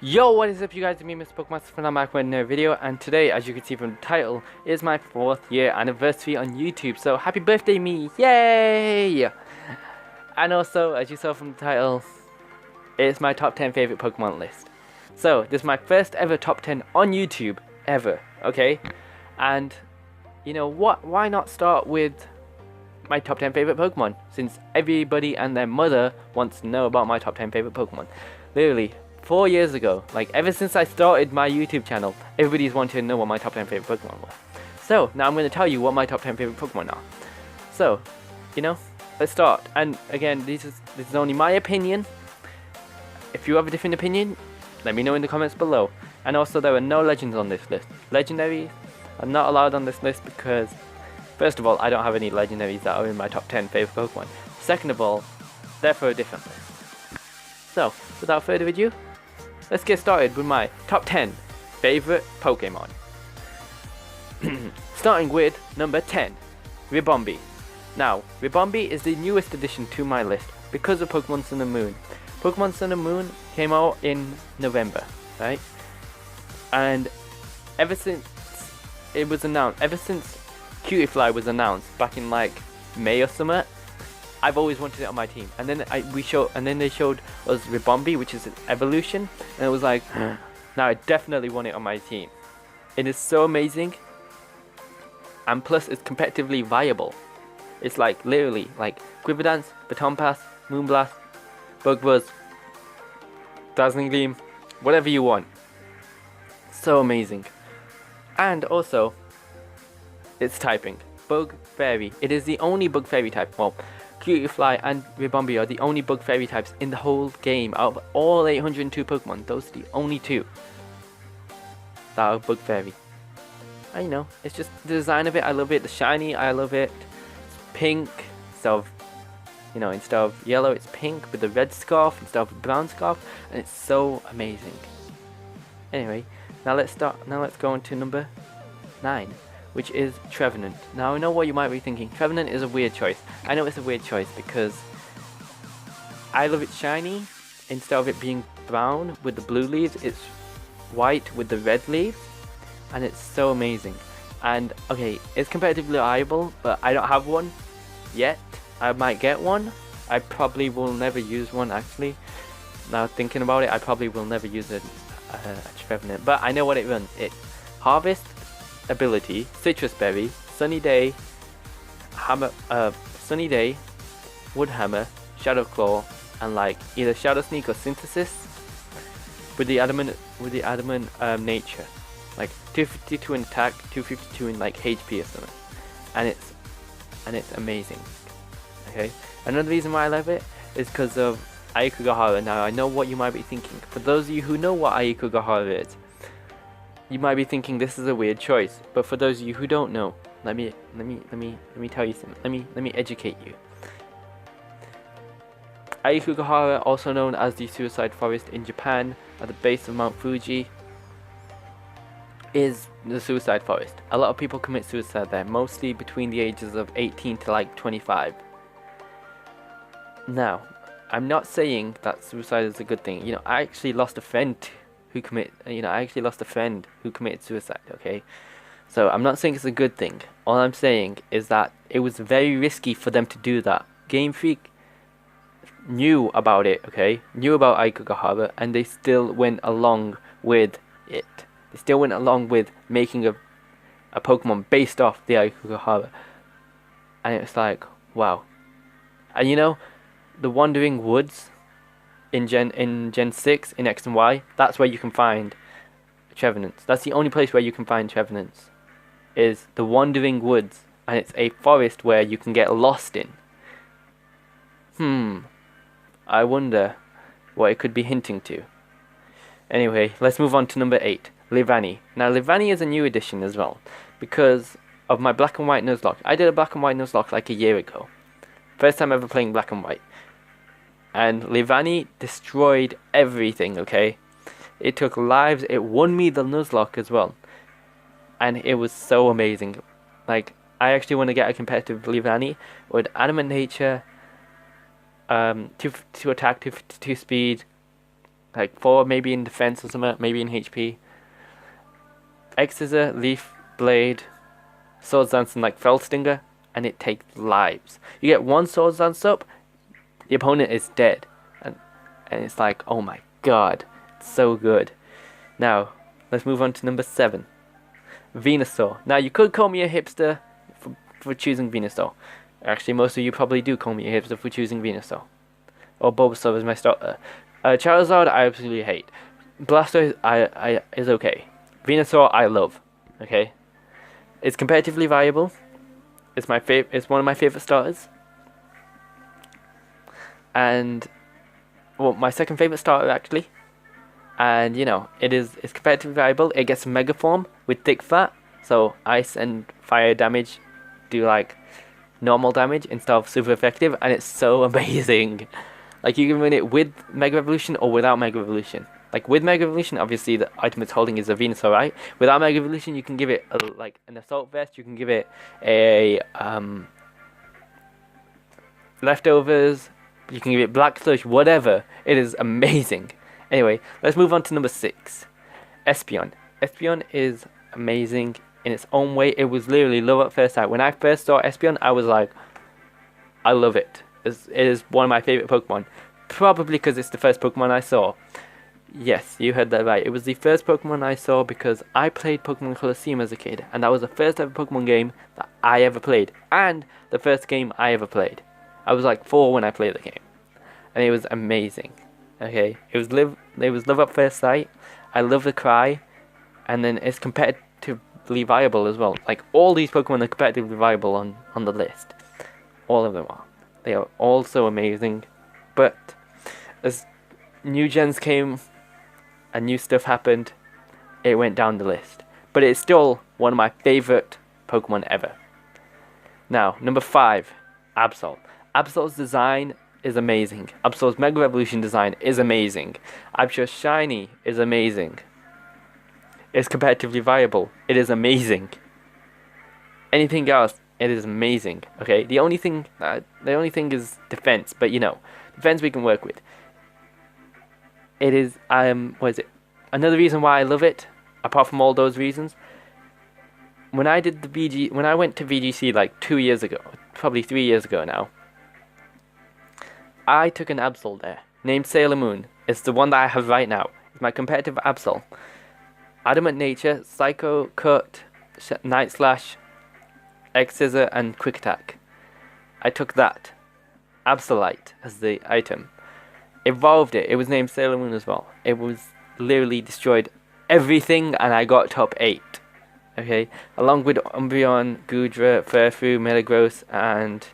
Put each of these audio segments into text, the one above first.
Yo, what is up you guys, it's me Mr. Pokemon, and I'm back with another video, and today, as you can see from the title, is my 4th year anniversary on YouTube, so happy birthday me, yay! And also, as you saw from the title, it's my top 10 favorite Pokemon list. So, this is my first ever top 10 on YouTube, ever, okay? And, you know what, why not start with my top 10 favorite Pokemon, since everybody and their mother wants to know about my top 10 favorite Pokemon. Literally 4 years ago, like ever since I started my YouTube channel, everybody's wanted to know what my top 10 favorite Pokemon were. So now I'm going to tell you what my top 10 favorite Pokemon are. So, you know, let's start. And again, this is only my opinion. If you have a different opinion, let me know in the comments below. And also, there are no legends on this list. Legendaries are not allowed on this list because, first of all, I don't have any legendaries that are in my top 10 favorite Pokemon. Second of all, they're for a different list. So, without further ado, let's get started with my top 10 favorite Pokemon. Starting with number 10, Ribombee. Now, Ribombee is the newest addition to my list because of Pokemon Sun and Moon. Pokemon Sun and Moon came out in November, right? And ever since it was announced, ever since Cutiefly was announced back in like May or something, I've always wanted it on my team, and then they showed us Ribombee, which is an evolution, and it was like, now I definitely want it on my team. It is so amazing, and plus it's competitively viable. It's like literally like Quiver Dance, Baton Pass, Moonblast, Bug Buzz, Dazzling Gleam, whatever you want. So amazing, and also its typing, Bug Fairy. It is the only Bug Fairy type. Well, Cutiefly and Ribombee are the only Bug Fairy types in the whole game. Out of all 802 Pokemon, those are the only two that are Bug Fairy. I know, it's just the design of it, I love it. The shiny, I love it. It's pink, instead of, you know, instead of yellow, it's pink with the red scarf instead of brown scarf, and it's so amazing. Anyway, now let's go on to number 9. Which is Trevenant. Now I know what you might be thinking. Trevenant is a weird choice. I know it's a weird choice because I love it shiny. Instead of it being brown with the blue leaves, it's white with the red leaves, and it's so amazing. And okay, it's competitively viable, but I don't have one yet. I might get one. I probably will never use one actually. Now thinking about it, I probably will never use a Trevenant. But I know what it runs. It Harvest ability, Citrus Berry, Sunny Day, Sunny Day, Wood Hammer, Shadow Claw, and like either Shadow Sneak or Synthesis with the adamant nature, like 252 in attack, 252 in like HP or something, and it's amazing. Okay, another reason why I love it is because of Aokigahara. Now I know what you might be thinking. For those of you who know what Aokigahara is, you might be thinking this is a weird choice, but for those of you who don't know, let me tell you something. Let me educate you. Aokigahara, also known as the Suicide Forest in Japan, at the base of Mount Fuji, is the Suicide Forest. A lot of people commit suicide there, mostly between the ages of 18 to like 25. Now, I'm not saying that suicide is a good thing. You know, I actually lost a friend who committed suicide, okay? So I'm not saying it's a good thing. All I'm saying is that it was very risky for them to do that. Game Freak knew about it, okay? Knew about Aokigahara, and they still went along with it. They still went along with making a Pokemon based off the Aokigahara. And it's like, wow. And you know, the Wandering Woods in Gen 6 in X and Y, that's where you can find Trevenants. That's the only place where you can find Trevenants, is the Wandering Woods, and it's a forest where you can get lost in. I wonder what it could be hinting to. Anyway, let's move on to number 8, Leavanny. Now Leavanny is a new addition as well, because of my Black and White Nuzlocke. I did a Black and White Nuzlocke like a year ago. First time ever playing Black and White. And Leavanny destroyed everything, okay? It took lives, it won me the Nuzlocke as well. And it was so amazing. Like, I actually want to get a competitive Leavanny with Adamant Nature, 2 attack, 2 speed, like 4 maybe in defense or something, maybe in HP. X Scissor, Leaf Blade, Swords Dance, and like Fell Stinger, and it takes lives. You get 1 Swords Dance up, the opponent is dead, and it's like, oh my god, it's so good. Now let's move on to number 7, Venusaur. Now you could call me a hipster for choosing Venusaur. Actually, most of you probably do call me a hipster for choosing Venusaur. Or Bulbasaur is my starter. Charizard I absolutely hate. Blastoise is okay. Venusaur I love. Okay, it's competitively viable. It's one of my favorite starters. And well, my second favorite starter actually. And you know, it's competitively viable. It gets Mega Form with thick fat, so ice and fire damage do like normal damage instead of super effective, and it's so amazing. Like you can win it with Mega Evolution or without Mega Evolution. Like with Mega Evolution, obviously the item it's holding is a Venusaur, right? Without Mega Evolution, you can give it like an Assault Vest. You can give it a Leftovers. You can give it Black Slush, whatever. It is amazing. Anyway, let's move on to number 6, Espeon. Espeon is amazing in its own way. It was literally love at first sight. When I first saw Espeon, I was like, I love it. It is one of my favorite Pokemon. Probably because it's the first Pokemon I saw. Yes, you heard that right. It was the first Pokemon I saw because I played Pokemon Colosseum as a kid, and that was the first ever Pokemon game that I ever played, and the first game I ever played. I was like 4 when I played the game, and it was amazing. Okay, it was love at first sight. I love the cry, and then it's competitively viable as well. Like all these Pokemon are competitively viable on the list. All of them are. They are all so amazing. But as new gens came and new stuff happened, it went down the list. But it's still one of my favorite Pokemon ever. Now, number 5, Absol. Absol's design is amazing. Absol's Mega Evolution design is amazing. Absol's Shiny is amazing. It's competitively viable. It is amazing. Anything else, it is amazing. Okay, the only thing is defense, but you know, defense we can work with. It is what is it? Another reason why I love it, apart from all those reasons. When I went to VGC like 2 years ago, probably 3 years ago now, I took an Absol there, named Sailor Moon. It's the one that I have right now. It's my competitive Absol. Adamant Nature, Psycho Cut, Night Slash, X Scissor, and Quick Attack. I took that. Absolite as the item. Evolved it. It was named Sailor Moon as well. It was literally destroyed everything, and I got top 8. Okay? Along with Umbreon, Goodra, Furfrou, Metagross, and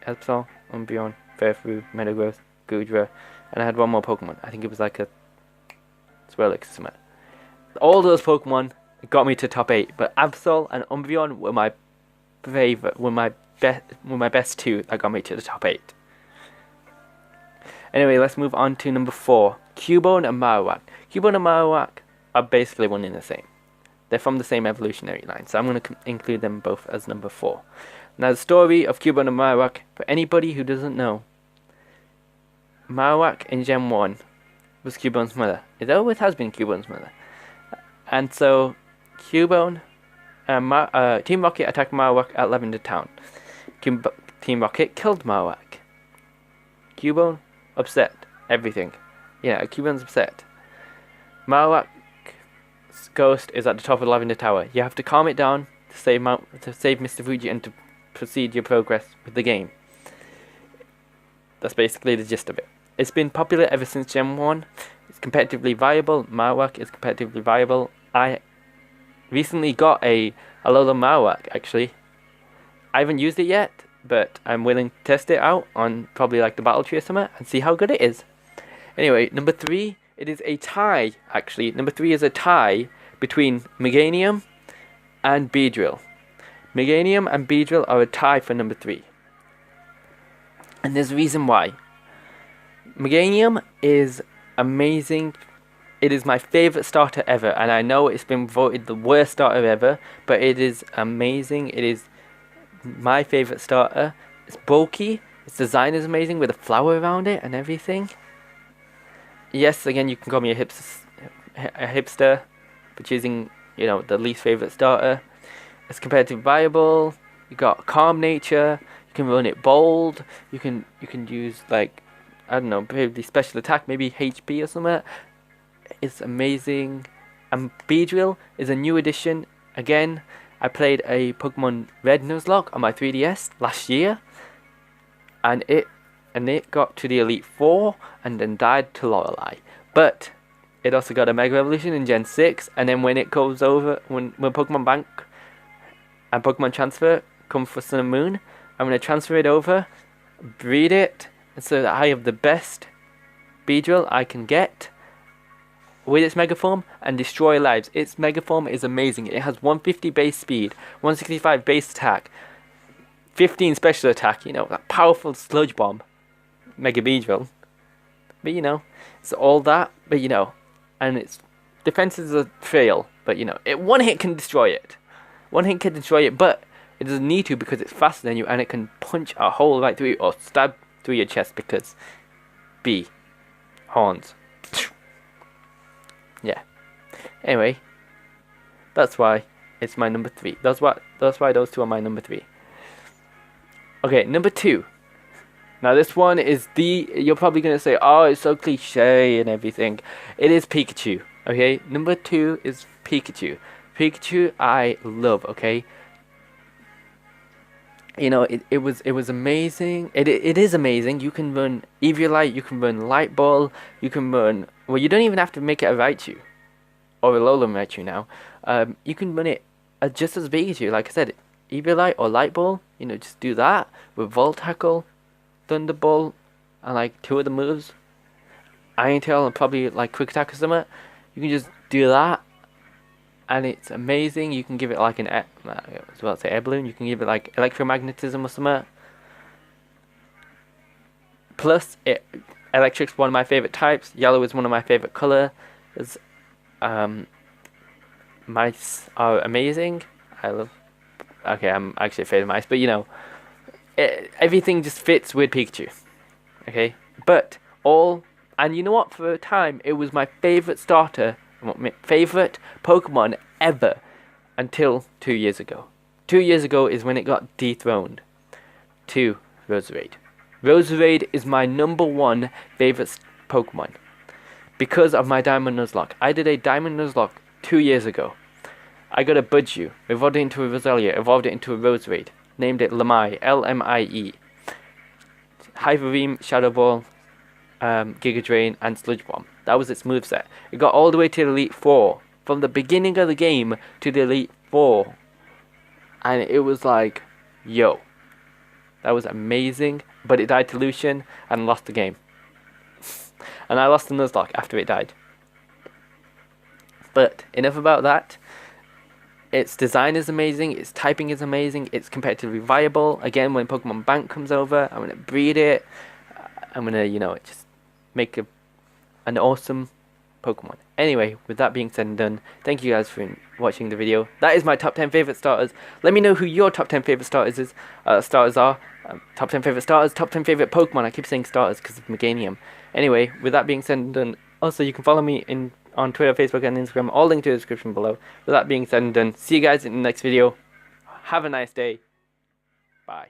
Absol, Umbreon, Furfrou, Metagross, Goodra, and I had one more Pokemon. I think it was like a Swirlix or something. All those Pokemon got me to top 8, but Absol and Umbreon were my favorite, were my best 2 that got me to the top 8. Anyway, let's move on to number 4, Cubone and Marowak. Cubone and Marowak are basically one and the same. They're from the same evolutionary line, so I'm going to include them both as number 4. Now, the story of Cubone and Marowak, for anybody who doesn't know, Marowak in Gen 1 was Cubone's mother. It always has been Cubone's mother. And so, Cubone and Team Rocket attacked Marowak at Lavender Town. Team Rocket killed Marowak. Cubone, upset. Everything. Yeah, Cubone's upset. Marowak's ghost is at the top of the Lavender Tower. You have to calm it down to save Mr. Fuji and to proceed your progress with the game. That's basically the gist of it. It's been popular ever since Gen 1. It's competitively viable. Marowak is competitively viable. I recently got a Alola Marowak, actually. I haven't used it yet, but I'm willing to test it out on probably like the Battle Tree or something and see how good it is. Anyway, number 3, it is a tie, actually. Number 3 is a tie between Meganium and Beedrill. Meganium and Beedrill are a tie for number 3. And there's a reason why. Meganium is amazing. It is my favourite starter ever, and I know it's been voted the worst starter ever, but it is amazing. It is my favourite starter. It's bulky. Its design is amazing with a flower around it and everything. yes, again, you can call me a hipster for choosing, you know, the least favorite starter. It's competitive viable. You got calm nature. You can run it bold. You can use like, I don't know, maybe special attack, maybe HP or something. It's amazing. And Beedrill is a new addition. Again, I played a Pokemon Red Nuzlocke on my 3DS last year, and it got to the Elite Four and then died to Lorelei. But it also got a Mega Evolution in Gen 6, and then when it goes over, when Pokemon Bank and Pokemon Transfer come for Sun and Moon, I'm going to transfer it over, breed it, so that I have the best Beedrill I can get with its Mega Form and destroy lives. Its Mega Form is amazing. It has 150 base speed, 165 base attack, 15 special attack, you know, that powerful Sludge Bomb, Mega Beedrill. But you know, it's all that, but you know, and its defense is a fail, but you know, one hit can destroy it. One hit can destroy it, but it doesn't need to because it's faster than you and it can punch a hole right through you or stab through your chest because horns. Yeah. Anyway, that's why it's my number 3. That's why those two are my number 3. Okay, number 2. Now this one is you're probably gonna say, oh, it's so cliche and everything. It is Pikachu. Okay, number 2 is Pikachu. Pikachu I love. Okay. You know, it was amazing. It is amazing. You can run Eviolite, you can run Light Ball, you can run, well, you don't even have to make it a Raichu or a Alolan Raichu now. You can run it just as Pikachu. Like I said, Eviolite or Light Ball, you know, just do that with Volt Tackle, Thunderbolt, and like 2 of the moves. Iron Tail and probably like Quick Attack or something. You can just do that. And it's amazing. You can give it like I was about to say air balloon. You can give it like electromagnetism or something. Plus, electric's one of my favorite types. Yellow is one of my favorite colors. Mice are amazing. I love. Okay, I'm actually afraid of mice, but you know, everything just fits with Pikachu. Okay, but and you know what? For a time, it was my favorite starter. My favorite Pokemon ever until 2 years ago. 2 years ago is when it got dethroned to Roserade. Roserade is my number 1 favorite Pokemon because of my Diamond Nuzlocke. I did a Diamond Nuzlocke 2 years ago. I got a Budju, evolved it into a Roselia, evolved it into a Roserade, named it Lamie, L-M-I-E. Hyperbeam, Shadow Ball, Giga Drain, and Sludge Bomb. That was its moveset. It got all the way to the Elite Four. From the beginning of the game to the Elite Four. And it was like, yo. That was amazing. But it died to Lucian and lost the game. And I lost the Nuzlocke after it died. But enough about that. Its design is amazing. Its typing is amazing. It's competitively viable. Again, when Pokemon Bank comes over, I'm going to breed it. I'm going to, you know, just make an awesome Pokemon. Anyway, with that being said and done, thank you guys for watching the video. That is my top 10 favorite starters. Let me know who your top 10 favorite starters are. Top 10 favorite starters, top 10 favorite Pokemon. I keep saying starters because of Meganium. Anyway, with that being said and done, also you can follow me on Twitter, Facebook, and Instagram. All linked to the description below. With that being said and done, see you guys in the next video. Have a nice day. Bye.